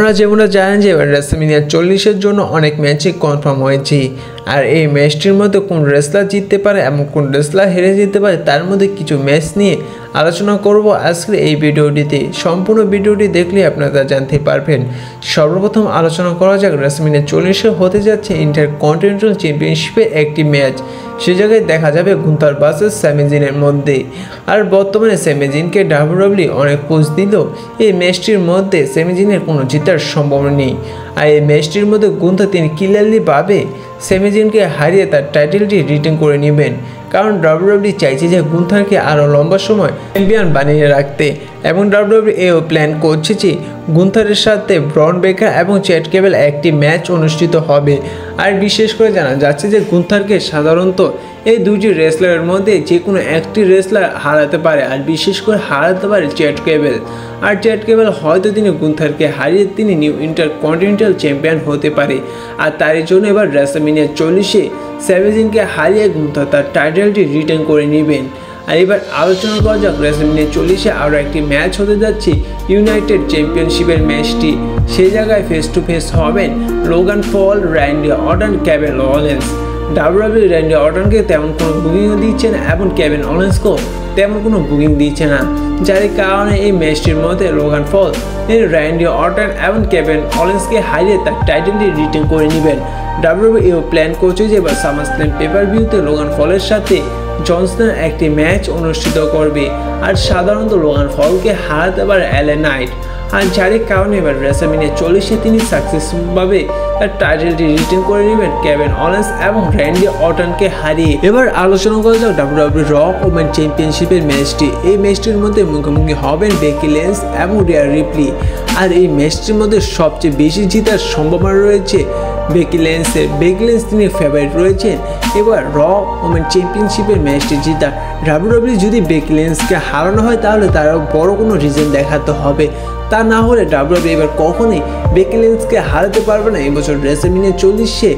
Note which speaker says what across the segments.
Speaker 1: আপনারা যেমনটা জানেন যে এবার রেসলম্যানিয়া 40-এর জন্য অনেক ম্যাচই কনফার্ম হয়েছে, আর এই ম্যাচটির মধ্যে কোন রেসলার জিততে পারে এবং কোন রেসলার হেরে যেতে পারে তার মধ্যে কিছু ম্যাচ নিয়ে আলোচনা করব আজকের এই ভিডিওটিতে। সম্পূর্ণ ভিডিওটি দেখলে আপনারা জানতে পারবেন। সর্বপ্রথম আলোচনা করা যাক রেসলম্যানিয়া 40-এ হতে যাচ্ছে ইন্টারকন্টিনেন্টাল চ্যাম্পিয়নশিপের একটি ম্যাচ। সে জায়গায় দেখা যাবে গুন্থার ভার্সেস স্যামি জিনের মধ্যে। আর বর্তমানে স্যামি জিনকে ডাব্লিউডাব্লিউই অনেক পোস্ট দিল এই ম্যাচটির মধ্যে স্যামি জিনের কোনো জেতার সম্ভাবনা নেই। আর এই ম্যাচটির মধ্যে গুন্থা তিনি ক্লিয়ারলি ভাবে স্যামি জিনকে হারিয়ে তার টাইটেলটি রিটেন করে নেবেন, কারণ ডাব্লিউডাব্লিউই চাইছে যে গুন্থারকে আরও লম্বা সময় চ্যাম্পিয়ন বানিয়ে রাখতে, এবং ডাব্লিউডাব্লিউই এও প্ল্যান করছে যে গুন্থারের সাথে ব্রন বেকার এবং চ্যাট কেবল একটি ম্যাচ অনুষ্ঠিত হবে। আর বিশেষ করে জানা যাচ্ছে যে গুন্থারকে সাধারণত এই দুটি রেসলারের মধ্যে যে কোনো একটি রেসলার হারাতে পারে, আর বিশেষ করে হারাতে পারে চ্যাট কেবল। আর চ্যাট কেবল হয়তো তিনি গুন্থারকে হারিয়ে তিনি নিউ ইন্টারকন্টিনেন্টাল চ্যাম্পিয়ন হতে পারে। আর তার জন্য এবার রেসলম্যানিয়া 40-এ স্যামি জিনকে হারিয়ে গুন্থার তার টাইটেলটি রিটেন করে নেবেন। আর এবার আলোচনা করা যাক রেসলম্যানিয়া 40-এ আরও একটি ম্যাচ হতে যাচ্ছে ইউনাইটেড চ্যাম্পিয়নশিপের ম্যাচটি। সেই জায়গায় ফেস টু ফেস হবেন Logan Paul, Randy Orton, Kevin Owens. WWE Randy অর্টনকে তেমন কোনো বুকিংও দিচ্ছে না এবং কেভিন ওলেন্সকেও তেমন কোনো বুকিং দিচ্ছে না, যার কারণে এই ম্যাচটির মধ্যে লোগান পল র্যান্ডি অর্টন এবং কেভিন ওলেন্সকে হারিয়ে তার টাইটেলটি রিটেন করে নেবেন। ডাব্লিউডাব্লিউই এও প্ল্যান করছে যে এবার সামারস্ল্যাম পেপার ভিউতে লোগান পলের সাথে জন সিনার একটি ম্যাচ অনুষ্ঠিত করবে, আর সাধারণত লোগান পলকে হারাতে পারে এলএ নাইট। আর যার কারণে এবার রেসলম্যানিয়া 40-এ তিনি সাকসেসফুলভাবে তার টাইটেলটি রিটেন করে নেবেন কেভিন ওলেন্স এবং র্যান্ডি অর্টনকে হারিয়ে। এবার আলোচনা করা যাক ডাব্লিউডাব্লিউই র ওমেন চ্যাম্পিয়নশিপের ম্যাচটি। এই ম্যাচটির মধ্যে মুখোমুখি হবেন বেকি লিঞ্চ এবং রিয়া রিপ্লি। আর এই ম্যাচটির মধ্যে সবচেয়ে বেশি জেতার সম্ভাবনা রয়েছে বেকি লিঞ্চের। বেকি লিঞ্চ তিনি ফেভারিট রয়েছেন এবার র ওমেন চ্যাম্পিয়নশিপের ম্যাচটি জেতার। ডাব্লিউডাব্লিউই যদি বেকি লিঞ্চকে হারানো হয় তাহলে তারা বড় কোনো রিজন দেখাতে হবে, তা না হলে ডাব্লিউডাব্লিউই এবার কখনোই বেকি লিঞ্চকে হারাতে পারবে না এবছর রেসলম্যানিয়া 40-এ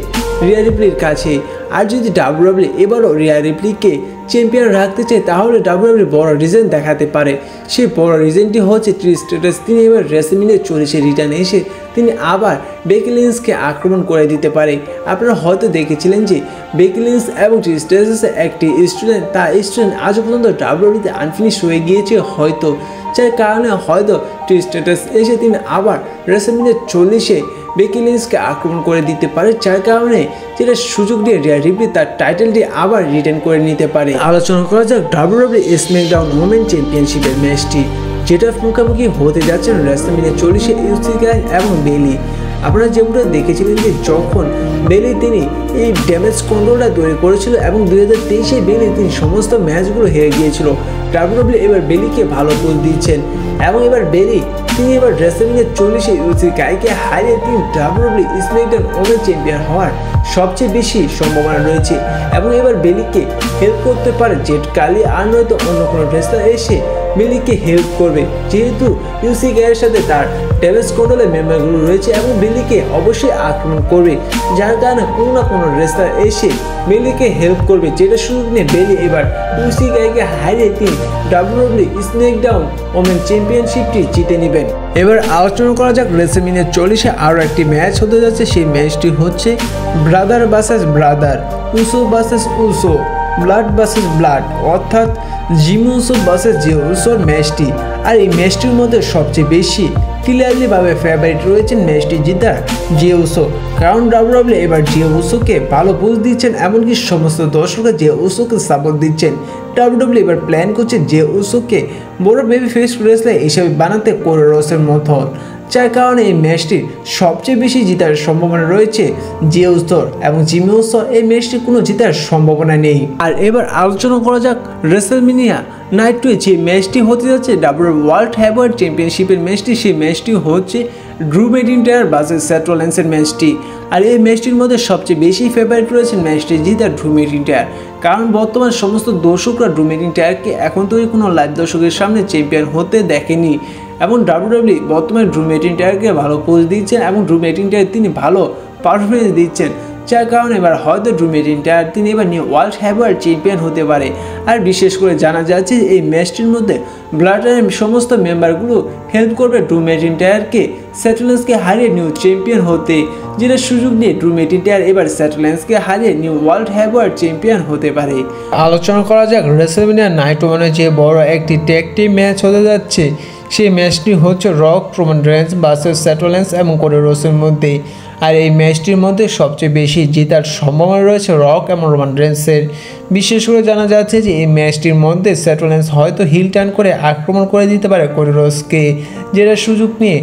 Speaker 1: রিয়া রিপ্লির কাছে। আর যদি ডাব্লিউডাব্লিউই এবারও রিয়া রিপ্লিকে চ্যাম্পিয়ন রাখতে চায় তাহলে ডাব্লিউডাব্লিউই বড় রিজন দেখাতে পারে। সেই বড় রিজনটি হচ্ছে ট্রিশ স্ট্রেটাস। তিনি এবার রেসলম্যানিয়া 40-এ রিটার্নে এসে তিনি আবার বেকি লিঞ্চকে আক্রমণ করে দিতে পারে। আপনারা হয়তো দেখেছিলেন যে বেকি লিঞ্চ এবং ট্রিশ স্ট্রেটাসের একটি স্টুডেন্ট, তার স্টুডেন্ট আজও পর্যন্ত ডাব্লিউডাব্লিউতে আনফিনিশ হয়ে গিয়েছে হয়তো, যার কারণে হয়তো ট্রিশ স্ট্রেটাস এসে তিনি আবার রেসলম্যানিয়া 40-এ বেকি লিঞ্চকে আক্রমণ করে দিতে পারে, যার কারণে যেটা সুযোগ দিয়ে রিয়া রিপ্লি তার টাইটেলটি আবার রিটেন করে নিতে পারে। আলোচনা করা যাক ডাব্লিউডাব্লিউই স্ম্যাকডাউন ওমেন চ্যাম্পিয়নশিপের ম্যাচটি, যেটার মুখোমুখি হতে যাচ্ছেন রেসলম্যানিয়া 40-এ ইউসি গাই এবং বেলি। আপনারা যেমনটা দেখেছিলেন যে যখন বেলি তিনি এই ড্যামেজ কন্ট্রোলটা তৈরি করেছিল এবং 2023-এ বেলি তিনি সমস্ত ম্যাচগুলো হেরে গিয়েছিল। ডাব্লিউডাব্লিউই এবার বেলিকে ভালো পোজ দিচ্ছেন এবং এবার বেলি তিনি এবার রেসলম্যানিয়া 40-এ ইউসি গাইকে হারিয়ে তিনি ডাব্লিউডাব্লিউই স্ম্যাকডাউন ওমেন চ্যাম্পিয়ন হওয়ার সবচেয়ে বেশি সম্ভাবনা রয়েছে। এবং এবার বেলিকে হেল্প করতে পারে জেট কালি, আর নয়তো অন্য কোনো রেসলার এসে বেলিকে হেল্প করবে, যেহেতু ইউসি গাইয়ের সাথে তার ড্যামেজ কন্ট্রোলের মেম্বারগুলো রয়েছে এবং বেলিকে অবশ্যই আক্রমণ করবে, যার কারণে কোনো না কোনো রেসলার এসে বেলিকে হেল্প করবে, যেটা সুযোগ নিয়ে বেলি এবার ইউসি গাইকে হারিয়ে তিনি ডাব্লিউডাব্লিউই স্ম্যাকডাউন ওমেন চ্যাম্পিয়নশিপটি জিতে নেবেন। এবার আলোচনা করা যাক রেসলম্যানিয়া 40-এ আরও একটি ম্যাচ হতে যাচ্ছে। সেই ম্যাচটি হচ্ছে brother versus brother, Uso versus Uso, blood versus blood, অর্থাৎ জিমি উসো ভার্সেস জে উসোর ম্যাচটি। আর এই ম্যাচটির মধ্যে সবচেয়ে বেশি ক্লিয়ারলিভাবে ফেভারিট রয়েছেন ম্যাচটি জেতার জে উসো, কারণ ডাব্লিউডাব্লিউই এবার জে উসোকে ভালো বুঝ দিচ্ছেন, এমনকি সমস্ত দর্শকরা জে উসোকে সাপোর্ট দিচ্ছেন। ডাব্লিউডাব্লিউই এবার প্ল্যান করছে জে উসোকে বড় বেবি ফেস রেসলার হিসেবে বানাতে কোর রসের মতন, যার কারণে এই ম্যাচটি সবচেয়ে বেশি জেতার সম্ভাবনা রয়েছে জে উসোর এবং জিমি উসো এই ম্যাচটি কোনো জেতার সম্ভাবনা নেই। আর এবার আলোচনা করা যাক রেসলম্যানিয়া নাইট 2 যে ম্যাচটি হতে যাচ্ছে ডাব্লিউডাব্লিউই ওয়ার্ল্ড হেভিওয়েট চ্যাম্পিয়নশিপের ম্যাচটি। সেই ম্যাচটি হচ্ছে ড্রু ম্যাকইন্টায়ার ভার্সেস সেথ রলিন্সের ম্যাচটি। আর এই ম্যাচটির মধ্যে সবচেয়ে বেশি ফেভারিট রয়েছেন ম্যাচটি জেতার ড্রু ম্যাকইন্টায়ার, কারণ বর্তমান সমস্ত দর্শকরা ড্রু ম্যাকইন্টায়ারকে এখন তৈরি কোনো লাইভ দর্শকের সামনে চ্যাম্পিয়ন হতে দেখেনি, এবং ডাব্লিউডাব্লিউই বর্তমানে ড্রু ম্যাকইন্টায়ারকে ভালো পোজ দিচ্ছেন এবং ড্রু ম্যাকইন্টায়ার তিনি ভালো পারফরমেন্স দিচ্ছেন, যার কারণে এবার হয়তো ড্রু ম্যাকইন্টায়ার তিনি এবার নিউ ওয়ার্ল্ড হেভিওয়েট চ্যাম্পিয়ন হতে পারে। আর বিশেষ করে জানা যাচ্ছে এই ম্যাচটির মধ্যে ব্লাড লাইনের সমস্ত মেম্বারগুলো হেল্প করবে ড্রু ম্যাকইন্টায়ারকে সেথ রোলিন্সকে হারিয়ে নিউ চ্যাম্পিয়ন হতে, যেটা সুযোগ নিয়ে ড্রু ম্যাকইন্টায়ার এবার সেথ রোলিন্সকে হারিয়ে নিউ ওয়ার্ল্ড হেভিওয়েট চ্যাম্পিয়ন হতে পারে। আলোচনা করা যাক রেসলম্যানিয়া নাইট ওয়ানে যে বড় একটি ট্যাগ টিম ম্যাচ হতে যাচ্ছে, সেই ম্যাচটি হচ্ছে rock, Roman Reigns versus Seth Rollins এবং কোডি রোডসের মধ্যে। আর এই ম্যাচটির মধ্যে সবচেয়ে বেশি জেতার সম্ভাবনা রয়েছে রক এবং রোমান রেন্সের। বিশেষ করে জানা যাচ্ছে যে এই ম্যাচটির মধ্যে সেথ রোলিন্স হয়তো হিল টার্ন করে আক্রমণ করে দিতে পারে কোডি রোডসকে, যেটা সুযোগ নিয়ে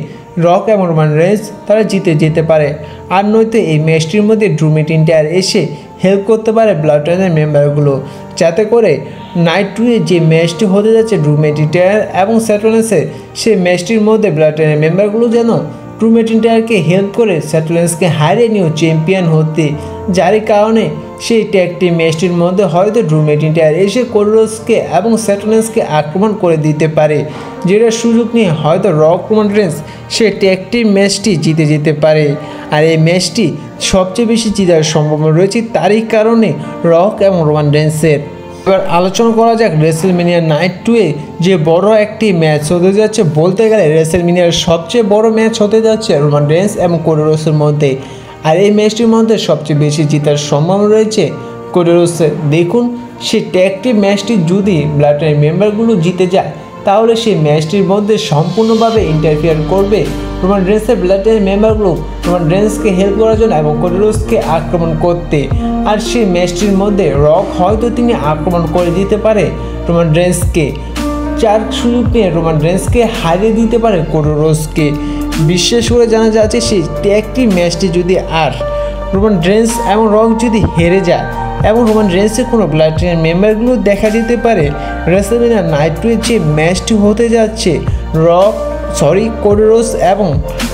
Speaker 1: রক এবং রোমান রেন্স তারা জিতে যেতে পারে। আর নয়তো এই ম্যাচটির মধ্যে ড্রু ম্যাকইন্টায়ার এসে হেল্প করতে পারে ব্লাড লাইনের মেম্বারগুলো, যাতে করে নাইট 2-এ যে ম্যাচটি হতে যাচ্ছে ড্রু ম্যাকইন্টায়ার এবং সেথ রোলিন্সের, সেই ম্যাচটির মধ্যে ব্লাড লাইনের মেম্বারগুলো যেন ড্রু ম্যাকইন্টায়ারকে হেল্প করে সেথ রোলিন্সকে হারিয়ে নিউ চ্যাম্পিয়ন হতে, যার কারণে সেই ট্যাগ টিম ম্যাচটির মধ্যে হয়তো ড্রু ম্যাকইন্টায়ার এসে কোডি রোডসকে এবং সেথ রোলিন্সকে আক্রমণ করে দিতে পারে, যেটার সুযোগ নিয়ে হয়তো রক রোমান রেন্স সেই ট্যাগ টিম ম্যাচটি জিতে যেতে পারে। আর এই ম্যাচটি সবচেয়ে বেশি জেতার সম্ভাবনা রয়েছে তারই কারণে রক এবং রোমান রেন্সের। এবার আলোচনা করা যাক রেসলম্যানিয়া নাইট 2-এ যে বড় একটি ম্যাচ হতে যাচ্ছে, বলতে গেলে রেসলম্যানিয়ার সবচেয়ে বড় ম্যাচ হতে যাচ্ছে রোমান রেন্স এবং কোডি রোডসের মধ্যে। আর এই ম্যাচটির মধ্যে সবচেয়ে বেশি জেতার সম্ভাবনা রয়েছে কোডি রোডসের। দেখুন, সেই ট্যাগ টিম ম্যাচটি যদি ব্লাড লাইন মেম্বারগুলো জিতে যায়, তাহলে সেই ম্যাচটির মধ্যে সম্পূর্ণভাবে ইন্টারফিয়ার করবে রোমান রেন্সের ব্লাড লাইন মেম্বারগুলো রোমান রেন্সকে হেল্প করার জন্য এবং কোডি রোডসকে আক্রমণ করতে। আর সেই ম্যাচটির মধ্যে রক হয়তো তিনি আক্রমণ করে দিতে পারে রোমান রেন্সকে, যার সুযোগ নিয়ে রোমান রেন্সকে হারিয়ে দিতে পারে কোডি রোডসকে। বিশেষ করে জানা যাচ্ছে সেই ট্যাগ টিম ম্যাচটি যদি আর রোমান রেন্স এবং রক যদি হেরে যায় এবং রোমান রেন্সের কোনো ব্লাড লাইন মেম্বারগুলো দেখা দিতে পারে রেসলম্যানিয়া নাইট 2-এর যে ম্যাচটি হতে যাচ্ছে কোডি রোডস এবং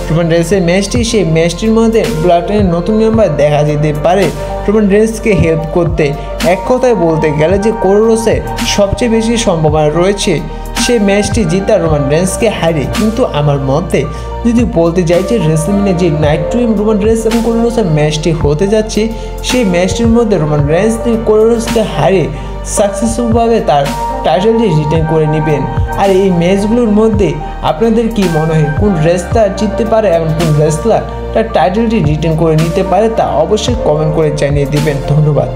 Speaker 1: রোমান রেন্সের ম্যাচটি, সেই ম্যাচটির মধ্যে ব্লাড লাইনের নতুন মেম্বার দেখা যেতে পারে রোমান রেন্সকে হেল্প করতে। এক কথায় বলতে গেলে যে কোডি রোডসের সবচেয়ে বেশি সম্ভাবনা রয়েছে সেই ম্যাচটি জিতার রোমান রেন্সকে হারিয়ে। কিন্তু আমার মতে যদি বলতে যাই যে রেসলম্যানিয়া যে নাইট 2-এ রোমান রেন্স এবং কোডি রোডসের ম্যাচটি হতে যাচ্ছে, সেই ম্যাচটির মধ্যে রোমান রেন্স তিনি কোডি রোডসকে হারিয়ে সাকসেসফুলভাবে তার টাইটেলটি রিটেন করে নেবেন। আর এই ম্যাচগুলোর মধ্যে আপনাদের কি মনে হয় কোন রেসলার জিততে পারে এবং কোন রেসলার তার টাইটেলটি রিটেন করে নিতে পারে, তা অবশ্যই কমেন্ট করে জানিয়ে দিবেন। ধন্যবাদ।